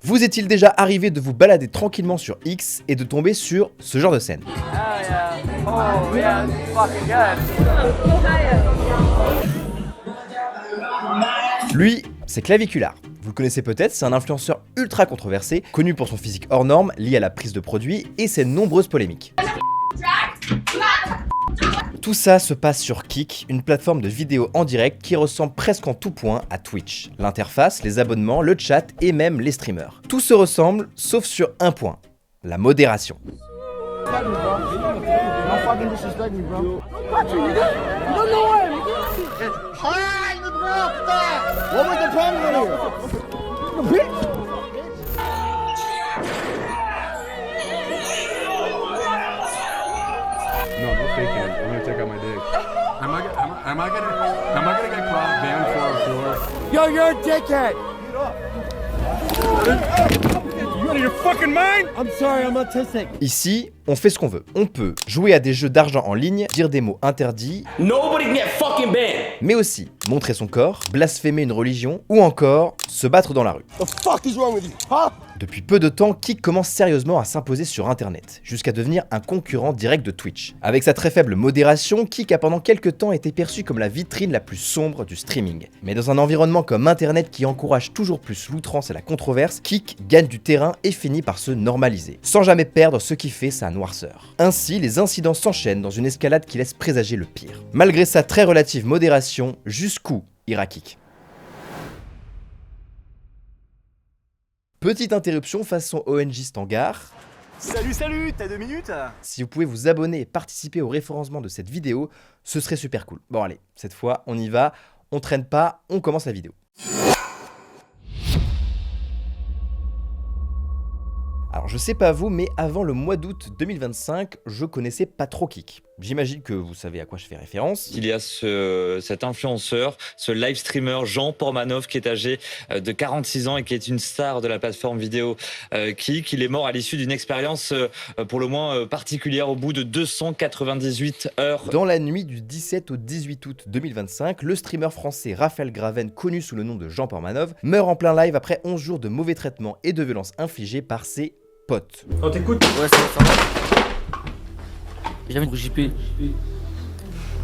Vous est-il déjà arrivé de vous balader tranquillement sur X et de tomber sur ce genre de scène? Lui, c'est Claviculaar. Vous le connaissez peut-être, c'est un influenceur ultra controversé, connu pour son physique hors norme, lié à la prise de produits et ses nombreuses polémiques. Tout ça se passe sur Kick, une plateforme de vidéo en direct qui ressemble presque en tout point à Twitch. L'interface, les abonnements, le chat et même les streamers. Tout se ressemble, sauf sur un point, la modération. No, no fake it. I'm gonna take out my dick. Am I gonna get caught banned for? Yo, you're a dickhead. You out of your fucking mind? I'm sorry, I'm autistic. Ici, on fait ce qu'on veut. On peut jouer à des jeux d'argent en ligne, dire des mots interdits, Nobody can get fucking banned. mais aussi montrer son corps, blasphémer une religion ou encore se battre dans la rue. The fuck is wrong with you, huh? Depuis peu de temps, Kick commence sérieusement à s'imposer sur internet, jusqu'à devenir un concurrent direct de Twitch. Avec sa très faible modération, Kick a pendant quelques temps été perçu comme la vitrine la plus sombre du streaming. Mais dans un environnement comme internet qui encourage toujours plus l'outrance et la controverse, Kick gagne du terrain et finit par se normaliser, sans jamais perdre ce qui fait sa noirceur. Ainsi, les incidents s'enchaînent dans une escalade qui laisse présager le pire. Malgré sa très relative modération, jusqu'où ira Kick ? Petite interruption façon ONG Standard. Salut, t'as 2 minutes? Si vous pouvez vous abonner et participer au référencement de cette vidéo, ce serait super cool. Bon allez, cette fois on y va, on traîne pas, on commence la vidéo. Alors je sais pas vous, mais avant le mois d'août 2025, je connaissais pas trop Kick. J'imagine que vous savez à quoi je fais référence. Il y a cet influenceur, ce live streamer Jean Portmanov qui est âgé de 46 ans et qui est une star de la plateforme vidéo Kick. Il est mort à l'issue d'une expérience pour le moins particulière au bout de 298 heures. Dans la nuit du 17 au 18 août 2025, le streamer français Raphaël Graven, connu sous le nom de Jean Portmanov, meurt en plein live après 11 jours de mauvais traitements et de violences infligées par ses potes. On t'écoute? Ouais, ça va. Jamais de JP.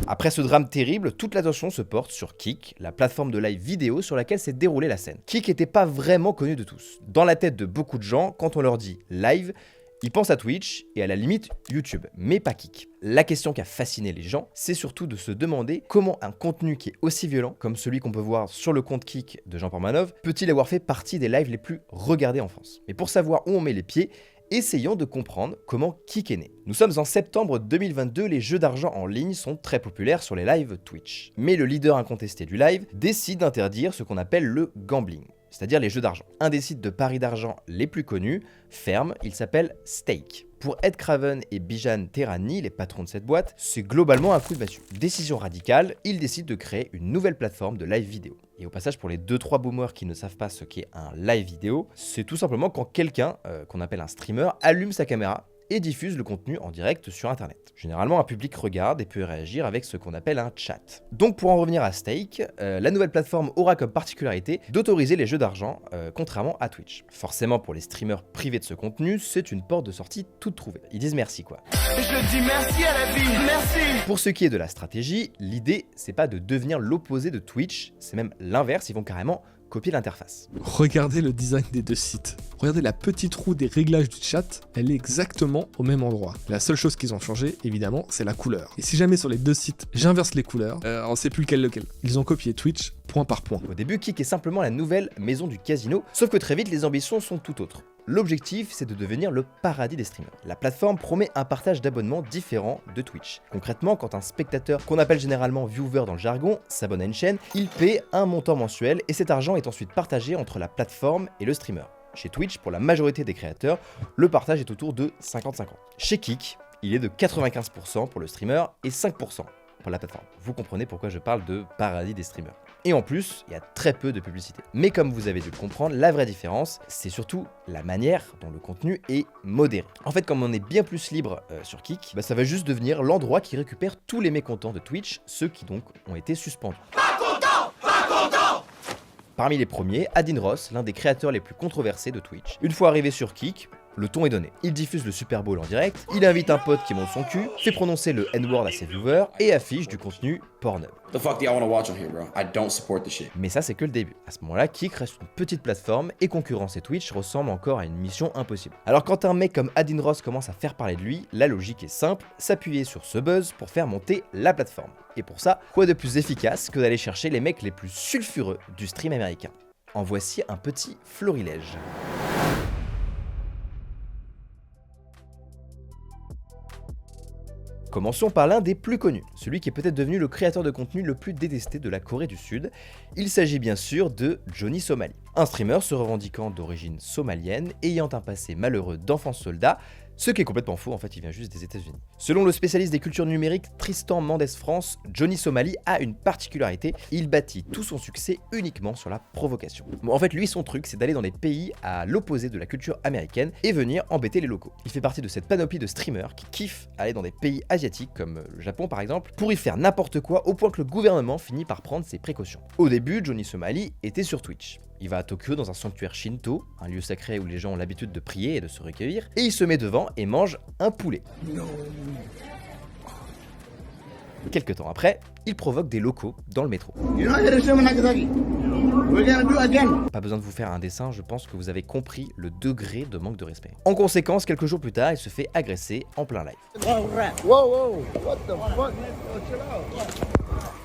Après ce drame terrible, toute l'attention se porte sur Kick, la plateforme de live vidéo sur laquelle s'est déroulée la scène. Kick n'était pas vraiment connu de tous. Dans la tête de beaucoup de gens, quand on leur dit live, ils pensent à Twitch et à la limite YouTube, mais pas Kick. La question qui a fasciné les gens, c'est surtout de se demander comment un contenu qui est aussi violent, comme celui qu'on peut voir sur le compte Kick de Jean Portmanov, peut-il avoir fait partie des lives les plus regardés en France. Mais pour savoir où on met les pieds, essayons de comprendre comment Kick est né. Nous sommes en septembre 2022, les jeux d'argent en ligne sont très populaires sur les lives Twitch. Mais le leader incontesté du live décide d'interdire ce qu'on appelle le gambling, c'est-à-dire les jeux d'argent. Un des sites de paris d'argent les plus connus ferme, il s'appelle Stake. Pour Ed Craven et Bijan Terrani, les patrons de cette boîte, c'est globalement un coup de massue. Décision radicale, ils décident de créer une nouvelle plateforme de live vidéo. Et au passage, pour les 2-3 boomers qui ne savent pas ce qu'est un live vidéo, c'est tout simplement quand quelqu'un, qu'on appelle un streamer, allume sa caméra et diffuse le contenu en direct sur internet. Généralement, un public regarde et peut réagir avec ce qu'on appelle un chat. Donc pour en revenir à Stake, la nouvelle plateforme aura comme particularité d'autoriser les jeux d'argent, contrairement à Twitch. Forcément, pour les streamers privés de ce contenu, c'est une porte de sortie toute trouvée. Ils disent merci quoi. Je dis merci à la vie, merci. Pour ce qui est de la stratégie, l'idée c'est pas de devenir l'opposé de Twitch, c'est même l'inverse, ils vont carrément copier l'interface. Regardez le design des deux sites. Regardez la petite roue des réglages du chat, elle est exactement au même endroit. La seule chose qu'ils ont changé, évidemment, c'est la couleur. Et si jamais sur les deux sites, j'inverse les couleurs, on sait plus lequel. Ils ont copié Twitch point par point. Au début, Kick est simplement la nouvelle maison du casino, sauf que très vite les ambitions sont tout autres. L'objectif, c'est de devenir le paradis des streamers. La plateforme promet un partage d'abonnements différent de Twitch. Concrètement, quand un spectateur, qu'on appelle généralement viewer dans le jargon, s'abonne à une chaîne, il paie un montant mensuel et cet argent est ensuite partagé entre la plateforme et le streamer. Chez Twitch, pour la majorité des créateurs, le partage est autour de 50-50. Chez Kick, il est de 95% pour le streamer et 5% pour la plateforme. Vous comprenez pourquoi je parle de paradis des streamers. Et en plus, il y a très peu de publicité. Mais comme vous avez dû le comprendre, la vraie différence, c'est surtout la manière dont le contenu est modéré. En fait, comme on est bien plus libre sur Kick, ça va juste devenir l'endroit qui récupère tous les mécontents de Twitch, ceux qui donc ont été suspendus. Parmi les premiers, Adin Ross, l'un des créateurs les plus controversés de Twitch. Une fois arrivé sur Kick, le ton est donné. Il diffuse le Super Bowl en direct, il invite un pote qui monte son cul, fait prononcer le N-word à ses viewers et affiche du contenu Pornhub. The fuck do y'all wanna watch on here, bro? I don't support the shit. Mais ça c'est que le début. À ce moment-là, Kick reste une petite plateforme et concurrencer Twitch ressemble encore à une mission impossible. Alors quand un mec comme Adin Ross commence à faire parler de lui, la logique est simple, s'appuyer sur ce buzz pour faire monter la plateforme. Et pour ça, quoi de plus efficace que d'aller chercher les mecs les plus sulfureux du stream américain. En voici un petit florilège. Commençons par l'un des plus connus, celui qui est peut-être devenu le créateur de contenu le plus détesté de la Corée du Sud. Il s'agit bien sûr de Johnny Somali, un streamer se revendiquant d'origine somalienne, ayant un passé malheureux d'enfant soldat, ce qui est complètement faux, en fait il vient juste des États-Unis. Selon le spécialiste des cultures numériques Tristan Mendes France, Johnny Somali a une particularité, il bâtit tout son succès uniquement sur la provocation. Bon, en fait lui son truc c'est d'aller dans des pays à l'opposé de la culture américaine et venir embêter les locaux. Il fait partie de cette panoplie de streamers qui kiffent aller dans des pays asiatiques comme le Japon par exemple, pour y faire n'importe quoi au point que le gouvernement finit par prendre ses précautions. Au début, Johnny Somali était sur Twitch. Il va à Tokyo dans un sanctuaire Shinto, un lieu sacré où les gens ont l'habitude de prier et de se recueillir, et il se met devant et mange un poulet. Quelque temps après, il provoque des locaux dans le métro. Pas besoin de vous faire un dessin, je pense que vous avez compris le degré de manque de respect. En conséquence, quelques jours plus tard, il se fait agresser en plein live.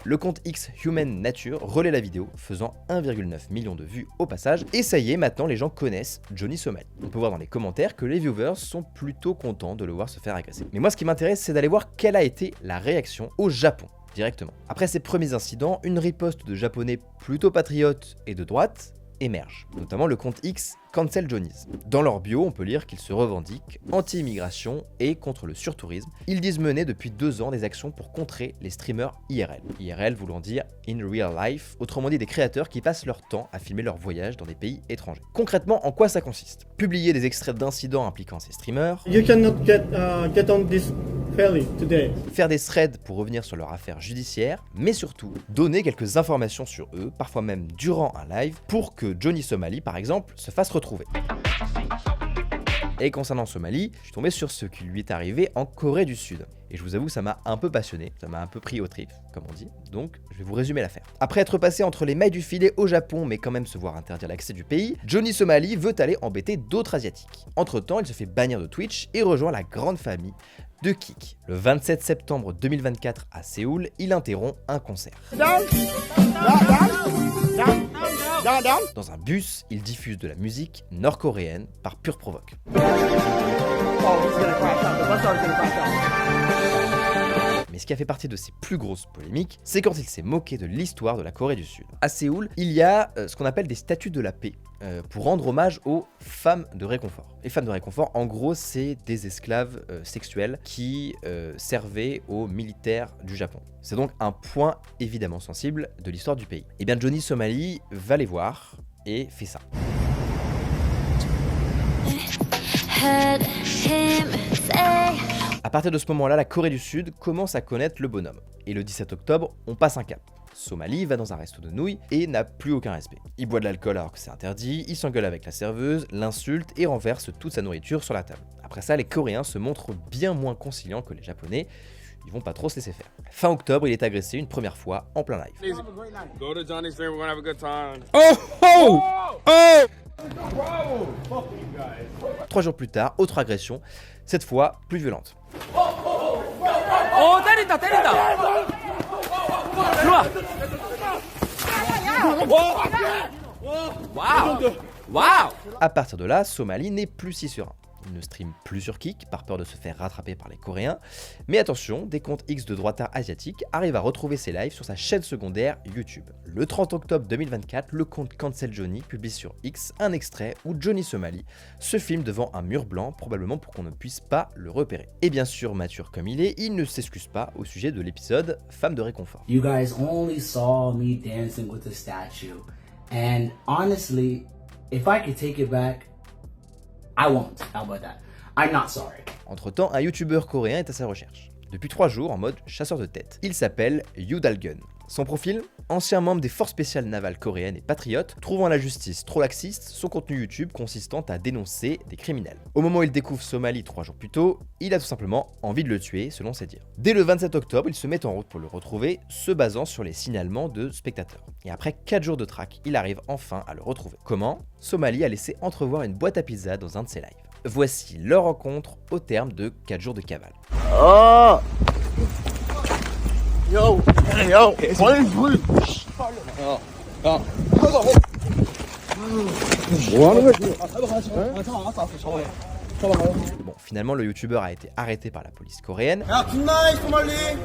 Le compte X Human Nature relaie la vidéo, faisant 1,9 million de vues au passage, et ça y est, maintenant les gens connaissent Johnny Somali. On peut voir dans les commentaires que les viewers sont plutôt contents de le voir se faire agresser. Mais moi ce qui m'intéresse, c'est d'aller voir quelle a été la réaction au Japon, directement. Après ces premiers incidents, une riposte de japonais plutôt patriotes et de droite émerge, notamment le compte X Cancel Johnny's. Dans leur bio, on peut lire qu'ils se revendiquent anti-immigration et contre le surtourisme. Ils disent mener depuis 2 ans des actions pour contrer les streamers IRL. IRL voulant dire in real life, autrement dit des créateurs qui passent leur temps à filmer leurs voyages dans des pays étrangers. Concrètement, en quoi ça consiste? Publier des extraits d'incidents impliquant ces streamers, You cannot get on this ferry today. Faire des threads pour revenir sur leur affaire judiciaire, mais surtout donner quelques informations sur eux, parfois même durant un live, pour que Johnny Somali par exemple se fasse retrouver. Et concernant Somali, je suis tombé sur ce qui lui est arrivé en Corée du Sud. Et je vous avoue, ça m'a un peu passionné, ça m'a un peu pris au trip, comme on dit, donc je vais vous résumer l'affaire. Après être passé entre les mailles du filet au Japon, mais quand même se voir interdire l'accès du pays, Johnny Somali veut aller embêter d'autres Asiatiques. Entre temps, il se fait bannir de Twitch et rejoint la grande famille de Kick. Le 27 septembre 2024 à Séoul, il interrompt un concert. Dans un bus, il diffuse de la musique nord-coréenne par pure provoque. Mais ce qui a fait partie de ses plus grosses polémiques, c'est quand il s'est moqué de l'histoire de la Corée du Sud. À Séoul, il y a ce qu'on appelle des statues de la paix, pour rendre hommage aux femmes de réconfort. Les femmes de réconfort, en gros, c'est des esclaves sexuels qui servaient aux militaires du Japon. C'est donc un point évidemment sensible de l'histoire du pays. Et bien Johnny Somali va les voir et fait ça. À partir de ce moment-là, la Corée du Sud commence à connaître le bonhomme. Et le 17 octobre, on passe un cap. Somali va dans un resto de nouilles et n'a plus aucun respect. Il boit de l'alcool alors que c'est interdit, il s'engueule avec la serveuse, l'insulte et renverse toute sa nourriture sur la table. Après ça, les Coréens se montrent bien moins conciliants que les Japonais. Ils vont pas trop se laisser faire. Fin octobre, il est agressé une première fois en plein live. Go to Johnny's Dream, we're gonna have a good time. Oh! 3 jours plus tard, autre agression, cette fois plus violente. À partir de là, Somali n'est plus si serein. Il ne stream plus sur Kick par peur de se faire rattraper par les Coréens. Mais attention, des comptes X de droitards asiatiques arrivent à retrouver ses lives sur sa chaîne secondaire YouTube. Le 30 octobre 2024, le compte Cancel Johnny publie sur X un extrait où Johnny Somali se filme devant un mur blanc, probablement pour qu'on ne puisse pas le repérer. Et bien sûr, mature comme il est, il ne s'excuse pas au sujet de l'épisode Femme de réconfort. You guys only saw me dancing with the statue. And honestly, if I could take it back, I won't. How about that? I'm not sorry. Entre-temps, un youtubeur coréen est à sa recherche. Depuis 3 jours en mode chasseur de tête. Il s'appelle Yoo Dal-gun. Son profil, ancien membre des forces spéciales navales coréennes et patriote, trouvant la justice trop laxiste son contenu YouTube consistant à dénoncer des criminels. Au moment où il découvre Somali 3 jours plus tôt, il a tout simplement envie de le tuer, selon ses dires. Dès le 27 octobre, il se met en route pour le retrouver, se basant sur les signalements de spectateurs. Et après 4 jours de traque, il arrive enfin à le retrouver. Comment ? Somali a laissé entrevoir une boîte à pizza dans un de ses lives. Voici leur rencontre au terme de 4 jours de cavale. Oh! Yo! Yo! Bon, finalement, le youtubeur a été arrêté par la police coréenne.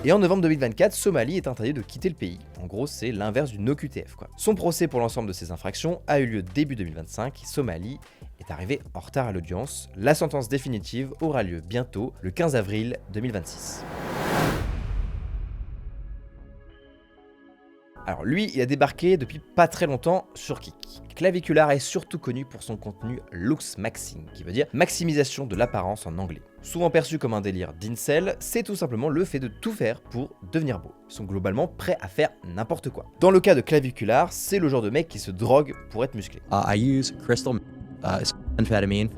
Et en novembre 2024, Somali est interdit de quitter le pays. En gros, c'est l'inverse d'une OQTF, quoi. Son procès pour l'ensemble de ces infractions a eu lieu début 2025. Somali est arrivé en retard à l'audience. La sentence définitive aura lieu bientôt, le 15 avril 2026. Alors lui, il a débarqué depuis pas très longtemps sur Kik. Clavicular est surtout connu pour son contenu looks maxing, qui veut dire maximisation de l'apparence en anglais. Souvent perçu comme un délire d'incel, c'est tout simplement le fait de tout faire pour devenir beau. Ils sont globalement prêts à faire n'importe quoi. Dans le cas de Clavicular, c'est le genre de mec qui se drogue pour être musclé. I use crystal amphetamine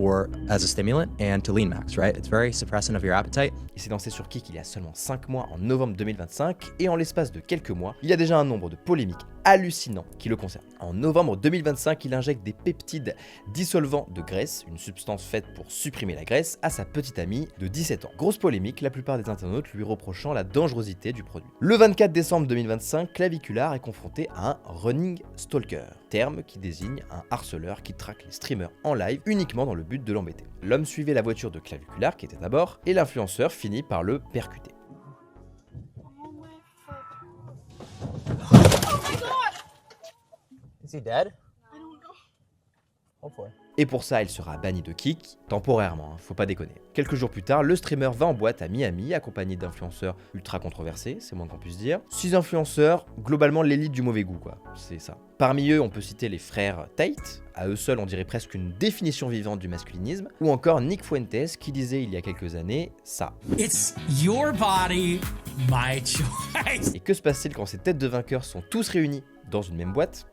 as a stimulant and to lean max, right? It's very suppressant of your appetite. Il s'est lancé sur Kik il y a seulement 5 mois en novembre 2025 et en l'espace de quelques mois, il y a déjà un nombre de polémiques hallucinants qui le concernent. En novembre 2025, il injecte des peptides dissolvants de graisse, une substance faite pour supprimer la graisse, à sa petite amie de 17 ans. Grosse polémique, la plupart des internautes lui reprochant la dangerosité du produit. Le 24 décembre 2025, Clavicular est confronté à un running stalker, terme qui désigne un harceleur qui traque les streamers en live uniquement dans le but de l'embêter. L'homme suivait la voiture de Clavicular qui était à bord et l'influenceur finit par le percuter. Is he dead? I don't know. Hopefully. Et pour ça, il sera banni de Kik, temporairement, faut pas déconner. Quelques jours plus tard, le streamer va en boîte à Miami, accompagné d'influenceurs ultra controversés, c'est moins qu'on puisse dire. 6 influenceurs, globalement l'élite du mauvais goût, quoi, c'est ça. Parmi eux, on peut citer les frères Tate, à eux seuls on dirait presque une définition vivante du masculinisme, ou encore Nick Fuentes qui disait il y a quelques années ça. It's your body, my choice. Et que se passe-t-il quand ces têtes de vainqueurs sont tous réunis dans une même boîte ?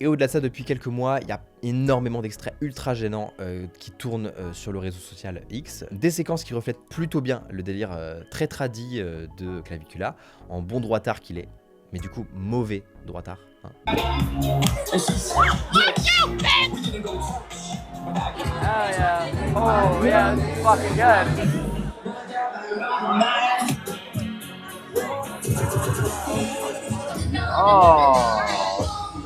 Et au-delà de ça, depuis quelques mois, il y a énormément d'extraits ultra gênants qui tournent sur le réseau social X. Des séquences qui reflètent plutôt bien le délire très tradi de Clavicular, en bon droitard qu'il est, mais du coup mauvais droitard. Hein. Oh yeah, it's fucking good. Oh,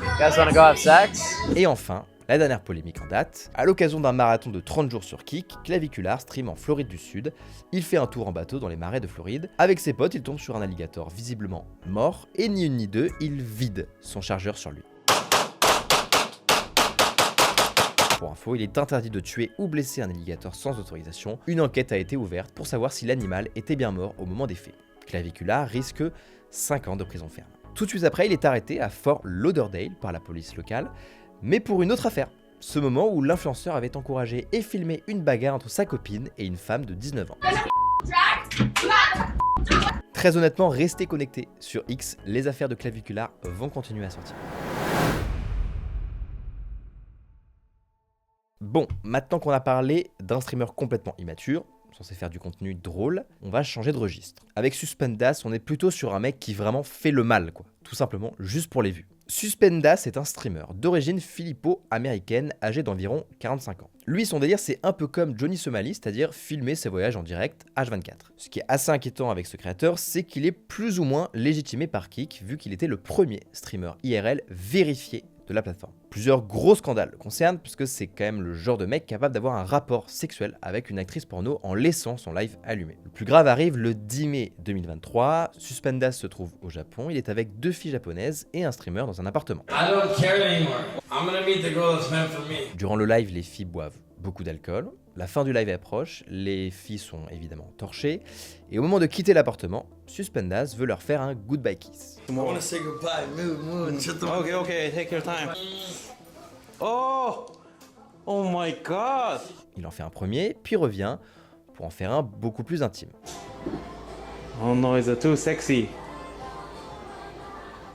you guys wanna go have sex? Et enfin, la dernière polémique en date, à l'occasion d'un marathon de 30 jours sur Kik, Clavicular stream en Floride du Sud. Il fait un tour en bateau dans les marais de Floride. Avec ses potes, il tombe sur un alligator visiblement mort, et ni une ni deux, il vide son chargeur sur lui. Pour info, il est interdit de tuer ou blesser un alligator sans autorisation. Une enquête a été ouverte pour savoir si l'animal était bien mort au moment des faits. Clavicular risque 5 ans de prison ferme. Tout de suite après, il est arrêté à Fort Lauderdale par la police locale, mais pour une autre affaire. Ce moment où l'influenceur avait encouragé et filmé une bagarre entre sa copine et une femme de 19 ans. Très honnêtement, restez connectés sur X, les affaires de Clavicular vont continuer à sortir. Bon, maintenant qu'on a parlé d'un streamer complètement immature, censé faire du contenu drôle, on va changer de registre. Avec Suspendas, on est plutôt sur un mec qui vraiment fait le mal, quoi. Tout simplement, juste pour les vues. Suspendas est un streamer d'origine philippo-américaine âgé d'environ 45 ans. Lui, son délire, c'est un peu comme Johnny Somali, c'est-à-dire filmer ses voyages en direct H24. Ce qui est assez inquiétant avec ce créateur, c'est qu'il est plus ou moins légitimé par Kik, vu qu'il était le premier streamer IRL vérifié de la plateforme. Plusieurs gros scandales le concernent, puisque c'est quand même le genre de mec capable d'avoir un rapport sexuel avec une actrice porno en laissant son live allumé. Le plus grave arrive le 10 mai 2023, Suspendas se trouve au Japon, il est avec 2 filles japonaises et un streamer dans un appartement. Durant le live, les filles boivent beaucoup d'alcool. La fin du live approche, les filles sont évidemment torchées, et au moment de quitter l'appartement, Suspendas veut leur faire un goodbye kiss. Okay, take your time. Oh my god. Il en fait un premier, puis revient pour en faire un beaucoup plus intime. Oh no, is it too sexy?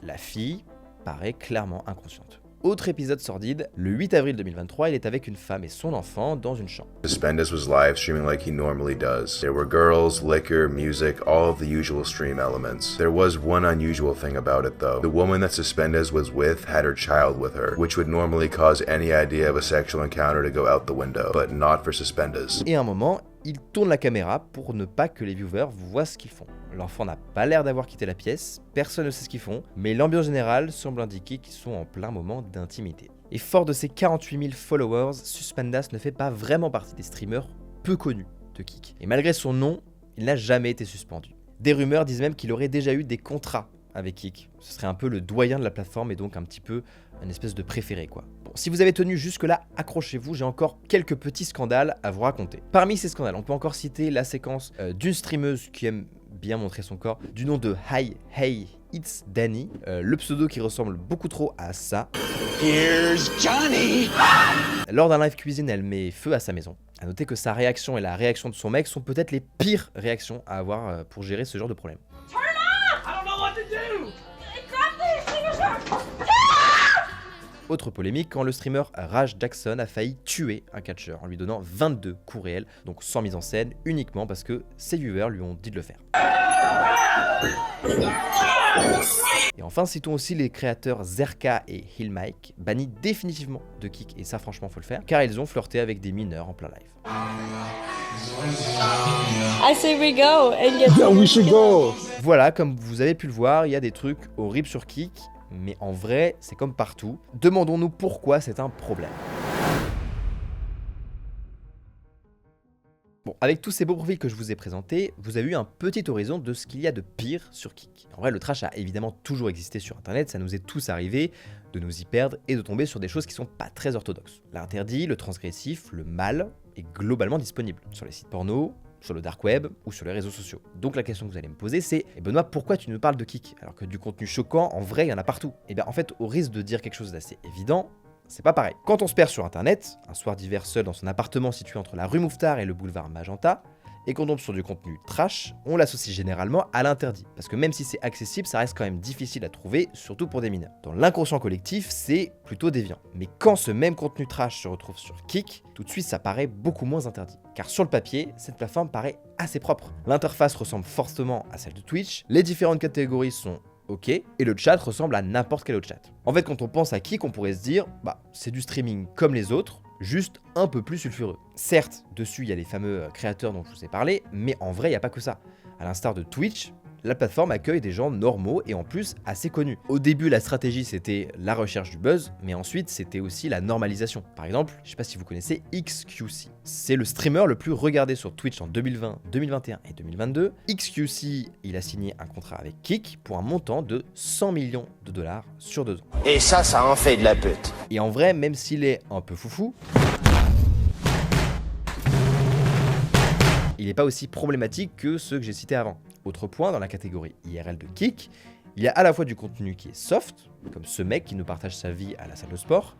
La fille paraît clairement inconsciente. Autre épisode sordide, le 8 avril 2023, il est avec une femme et son enfant dans une chambre. Suspendus was live streaming like he normally does. There were girls, liquor, music, all of the usual stream elements. There was one unusual thing about it though. The woman that Suspendus was with had her child with her, which would normally cause any idea of a sexual encounter to go out the window, but not for Suspendus. Et à un moment, il tourne la caméra pour ne pas que les viewers voient ce qu'ils font. L'enfant n'a pas l'air d'avoir quitté la pièce, personne ne sait ce qu'ils font, mais l'ambiance générale semble indiquer qu'ils sont en plein moment d'intimité. Et fort de ses 48 000 followers, Suspendus ne fait pas vraiment partie des streamers peu connus de Kik. Et malgré son nom, il n'a jamais été suspendu. Des rumeurs disent même qu'il aurait déjà eu des contrats avec Kik. Ce serait un peu le doyen de la plateforme et donc un petit peu une espèce de préféré quoi. Bon, si vous avez tenu jusque là, accrochez-vous, j'ai encore quelques petits scandales à vous raconter. Parmi ces scandales, on peut encore citer la séquence d'une streameuse qui aime bien montrer son corps, du nom de Hi Hey It's Danny, le pseudo qui ressemble beaucoup trop à ça. Here's Johnny. Lors d'un live cuisine, elle met feu à sa maison. A noter que sa réaction et la réaction de son mec sont peut-être les pires réactions à avoir pour gérer ce genre de problème. Autre polémique, quand le streamer Raj Jackson a failli tuer un catcheur en lui donnant 22 coups réels, donc sans mise en scène, uniquement parce que ses viewers lui ont dit de le faire. Et enfin, citons aussi les créateurs Zerka et Hillmike, bannis définitivement de Kik, et ça franchement faut le faire, car ils ont flirté avec des mineurs en plein live. I say we go and get Yeah, we should go. Voilà, comme vous avez pu le voir, il y a des trucs horribles sur Kik, mais en vrai, c'est comme partout. Demandons-nous pourquoi c'est un problème. Bon, avec tous ces beaux profils que je vous ai présentés, vous avez eu un petit horizon de ce qu'il y a de pire sur Kik. En vrai, le trash a évidemment toujours existé sur internet, ça nous est tous arrivé de nous y perdre et de tomber sur des choses qui sont pas très orthodoxes. L'interdit, le transgressif, le mal est globalement disponible sur les sites porno, sur le dark web ou sur les réseaux sociaux. Donc la question que vous allez me poser c'est « Benoît, pourquoi tu nous parles de Kik alors que du contenu choquant, en vrai, il y en a partout ?» Et bien en fait, au risque de dire quelque chose d'assez évident, c'est pas pareil. Quand on se perd sur internet, un soir d'hiver seul dans son appartement situé entre la rue Mouffetard et le boulevard Magenta, et qu'on tombe sur du contenu trash, on l'associe généralement à l'interdit. Parce que même si c'est accessible, ça reste quand même difficile à trouver, surtout pour des mineurs. Dans l'inconscient collectif, c'est plutôt déviant. Mais quand ce même contenu trash se retrouve sur Kik, tout de suite ça paraît beaucoup moins interdit. Car sur le papier, cette plateforme paraît assez propre. L'interface ressemble fortement à celle de Twitch, les différentes catégories sont ok, et le chat ressemble à n'importe quel autre chat. En fait, quand on pense à Kik, on pourrait se dire, bah, c'est du streaming comme les autres, juste un peu plus sulfureux. Certes, dessus il y a les fameux créateurs dont je vous ai parlé, mais en vrai il n'y a pas que ça. À l'instar de Twitch, la plateforme accueille des gens normaux et en plus assez connus. Au début, la stratégie c'était la recherche du buzz, mais ensuite c'était aussi la normalisation. Par exemple, je sais pas si vous connaissez XQC. C'est le streamer le plus regardé sur Twitch en 2020, 2021 et 2022. XQC, il a signé un contrat avec Kik pour un montant de 100 millions de dollars sur 2 ans. Et ça en fait de la pute. Et en vrai, même s'il est un peu foufou, il n'est pas aussi problématique que ceux que j'ai cités avant. Autre point, dans la catégorie IRL de Kik, il y a à la fois du contenu qui est soft, comme ce mec qui nous partage sa vie à la salle de sport,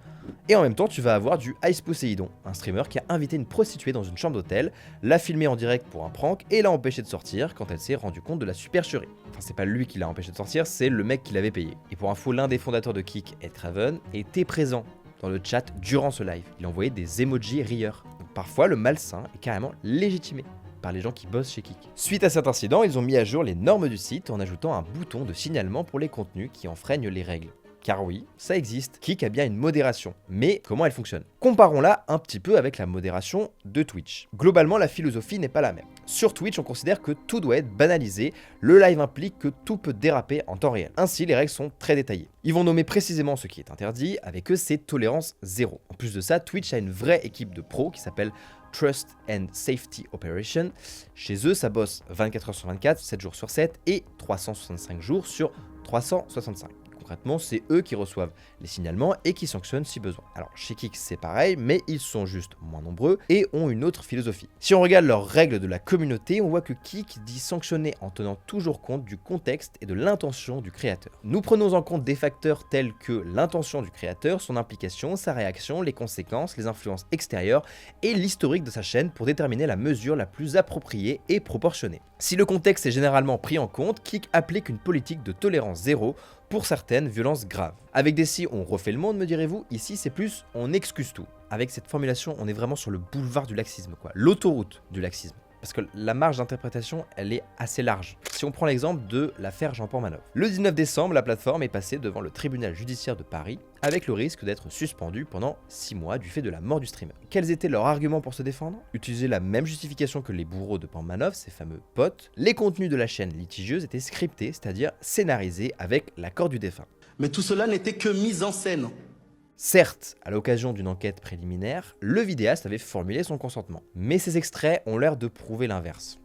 et en même temps tu vas avoir du Ice Poséidon, un streamer qui a invité une prostituée dans une chambre d'hôtel, l'a filmée en direct pour un prank et l'a empêché de sortir quand elle s'est rendue compte de la supercherie. Enfin c'est pas lui qui l'a empêché de sortir, c'est le mec qui l'avait payé. Et pour info, l'un des fondateurs de Kik, Ed Craven, était présent dans le chat durant ce live. Il envoyait des emojis rieurs. Donc parfois le malsain est carrément légitimé par les gens qui bossent chez Kik. Suite à cet incident, ils ont mis à jour les normes du site en ajoutant un bouton de signalement pour les contenus qui enfreignent les règles. Car oui, ça existe, Kik a bien une modération. Mais comment elle fonctionne? Comparons-la un petit peu avec la modération de Twitch. Globalement, la philosophie n'est pas la même. Sur Twitch, on considère que tout doit être banalisé, le live implique que tout peut déraper en temps réel. Ainsi, les règles sont très détaillées. Ils vont nommer précisément ce qui est interdit, avec eux c'est tolérance zéro. En plus de ça, Twitch a une vraie équipe de pros qui s'appelle Trust and Safety Operation. Chez eux, ça bosse 24 heures sur 24, 7 jours sur 7 et 365 jours sur 365. Concrètement, c'est eux qui reçoivent les signalements et qui sanctionnent si besoin. Alors chez Kik c'est pareil, mais ils sont juste moins nombreux et ont une autre philosophie. Si on regarde leurs règles de la communauté, on voit que Kik dit sanctionner en tenant toujours compte du contexte et de l'intention du créateur. Nous prenons en compte des facteurs tels que l'intention du créateur, son implication, sa réaction, les conséquences, les influences extérieures et l'historique de sa chaîne pour déterminer la mesure la plus appropriée et proportionnée. Si le contexte est généralement pris en compte, Kik applique une politique de tolérance zéro pour certaines violences graves. Avec des si on refait le monde, me direz-vous, ici c'est plus on excuse tout. Avec cette formulation, on est vraiment sur le boulevard du laxisme, quoi, l'autoroute du laxisme. Parce que la marge d'interprétation, elle est assez large. Si on prend l'exemple de l'affaire Jean-Paul Manoff. Le 19 décembre, la plateforme est passée devant le tribunal judiciaire de Paris avec le risque d'être suspendue pendant 6 mois du fait de la mort du streamer. Quels étaient leurs arguments pour se défendre? Utiliser la même justification que les bourreaux de Portmanov, ces fameux potes. Les contenus de la chaîne litigieuse étaient scriptés, c'est-à-dire scénarisés avec l'accord du défunt. Mais tout cela n'était que mise en scène. Certes, à l'occasion d'une enquête préliminaire, le vidéaste avait formulé son consentement. Mais ces extraits ont l'air de prouver l'inverse.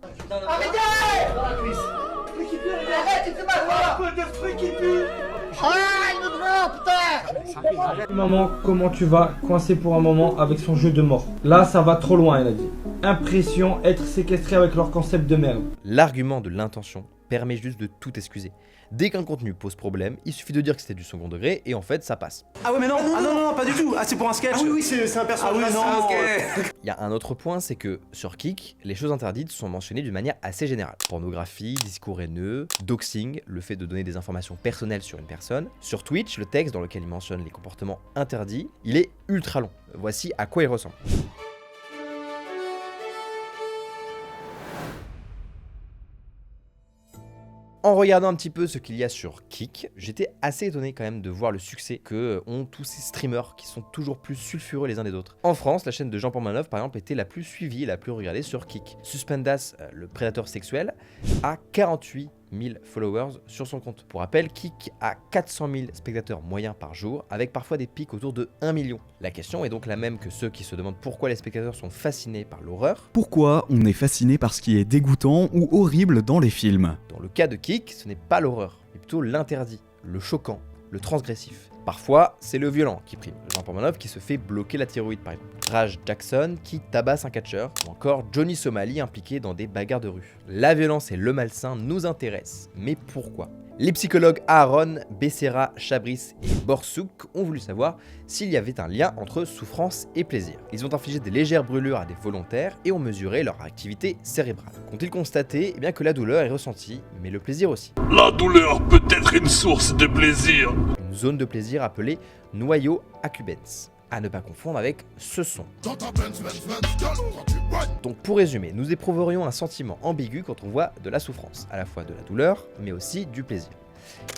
Maman, comment tu vas? Coincé pour un moment avec son jeu de mort. Là, ça va trop loin, elle a dit. Impression, être séquestré avec leur concept de merde. L'argument de l'intention permet juste de tout excuser. Dès qu'un contenu pose problème, il suffit de dire que c'était du second degré et en fait ça passe. Ah ouais mais non, non, pas du tout. Ah c'est pour un sketch. Ah oui, c'est un personnage. Ah oui, non, ok. Il y a un autre point, c'est que sur Kik, les choses interdites sont mentionnées d'une manière assez générale. Pornographie, discours haineux, doxing, le fait de donner des informations personnelles sur une personne. Sur Twitch, le texte dans lequel il mentionne les comportements interdits, il est ultra long. Voici à quoi il ressemble. En regardant un petit peu ce qu'il y a sur Kik, j'étais assez étonné quand même de voir le succès que ont tous ces streamers qui sont toujours plus sulfureux les uns des autres. En France, la chaîne de Jean-Paul Manoff par exemple était la plus suivie et la plus regardée sur Kik. Suspendas, le prédateur sexuel, a 48 000 followers sur son compte. Pour rappel, Kik a 400 000 spectateurs moyens par jour, avec parfois des pics autour de 1 million. La question est donc la même que ceux qui se demandent pourquoi les spectateurs sont fascinés par l'horreur. Pourquoi on est fasciné par ce qui est dégoûtant ou horrible dans les films? Dans le cas de Kik, ce n'est pas l'horreur, mais plutôt l'interdit, le choquant, le transgressif. Parfois, c'est le violent qui prime. Jean-Paul Manoff qui se fait bloquer la thyroïde par exemple. Raj Jackson qui tabasse un catcheur, ou encore Johnny Somali impliqué dans des bagarres de rue. La violence et le malsain nous intéressent, mais pourquoi? Les psychologues Aaron, Becerra, Chabris et Borsuk ont voulu savoir s'il y avait un lien entre souffrance et plaisir. Ils ont infligé des légères brûlures à des volontaires et ont mesuré leur activité cérébrale. Qu'ont-ils constaté? Eh bien que la douleur est ressentie, mais le plaisir aussi. La douleur peut être une source de plaisir. Une zone de plaisir appelée noyau accumbens. À ne pas confondre avec ce son. Donc pour résumer, nous éprouverions un sentiment ambigu quand on voit de la souffrance, à la fois de la douleur, mais aussi du plaisir.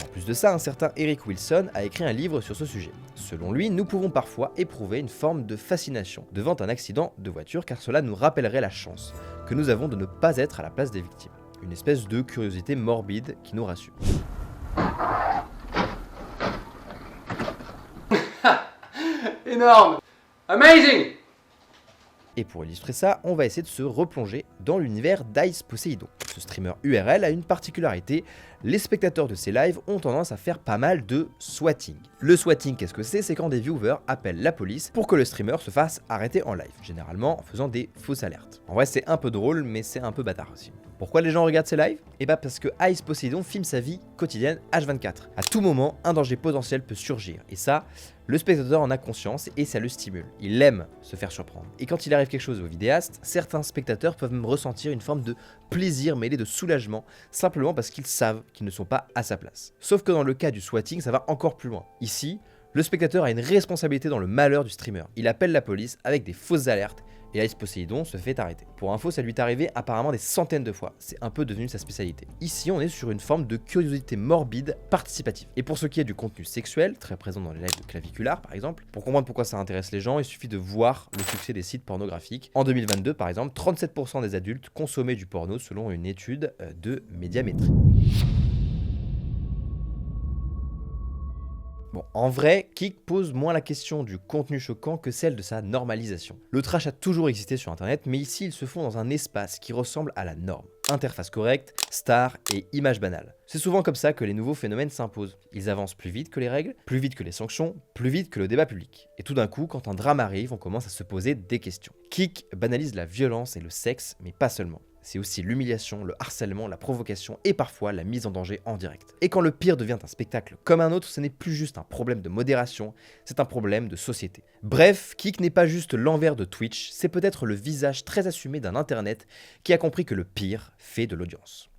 En plus de ça, un certain Eric Wilson a écrit un livre sur ce sujet. Selon lui, nous pouvons parfois éprouver une forme de fascination devant un accident de voiture car cela nous rappellerait la chance que nous avons de ne pas être à la place des victimes. Une espèce de curiosité morbide qui nous rassure. Énorme! Amazing! Et pour illustrer ça, on va essayer de se replonger dans l'univers d'Ice Poseidon. Ce streamer URL a une particularité, les spectateurs de ses lives ont tendance à faire pas mal de swatting. Le swatting, qu'est-ce que c'est? C'est quand des viewers appellent la police pour que le streamer se fasse arrêter en live, généralement en faisant des fausses alertes. En vrai c'est un peu drôle, mais c'est un peu bâtard aussi. Pourquoi les gens regardent ses lives? Et bah parce que Ice Poseidon filme sa vie quotidienne H24. À tout moment, un danger potentiel peut surgir, et ça, le spectateur en a conscience et ça le stimule. Il aime se faire surprendre. Et quand il arrive quelque chose au vidéaste, certains spectateurs peuvent même ressentir une forme de plaisir mêlé de soulagement, simplement parce qu'ils savent qu'ils ne sont pas à sa place. Sauf que dans le cas du swatting, ça va encore plus loin. Ici, le spectateur a une responsabilité dans le malheur du streamer. Il appelle la police avec des fausses alertes, et Ice Poseidon se fait arrêter. Pour info, ça lui est arrivé apparemment des centaines de fois, c'est un peu devenu sa spécialité. Ici, on est sur une forme de curiosité morbide participative. Et pour ce qui est du contenu sexuel, très présent dans les lives de Clavicular par exemple, pour comprendre pourquoi ça intéresse les gens, il suffit de voir le succès des sites pornographiques. En 2022 par exemple, 37% des adultes consommaient du porno selon une étude de Médiamétrie. Bon, en vrai, Kik pose moins la question du contenu choquant que celle de sa normalisation. Le trash a toujours existé sur internet, mais ici ils se font dans un espace qui ressemble à la norme. Interface correcte, star et image banale. C'est souvent comme ça que les nouveaux phénomènes s'imposent. Ils avancent plus vite que les règles, plus vite que les sanctions, plus vite que le débat public. Et tout d'un coup, quand un drame arrive, on commence à se poser des questions. Kik banalise la violence et le sexe, mais pas seulement. c'est aussi l'humiliation, le harcèlement, la provocation et parfois la mise en danger en direct. Et quand le pire devient un spectacle comme un autre, ce n'est plus juste un problème de modération, c'est un problème de société. Bref, Kik n'est pas juste l'envers de Twitch, c'est peut-être le visage très assumé d'un internet qui a compris que le pire fait de l'audience.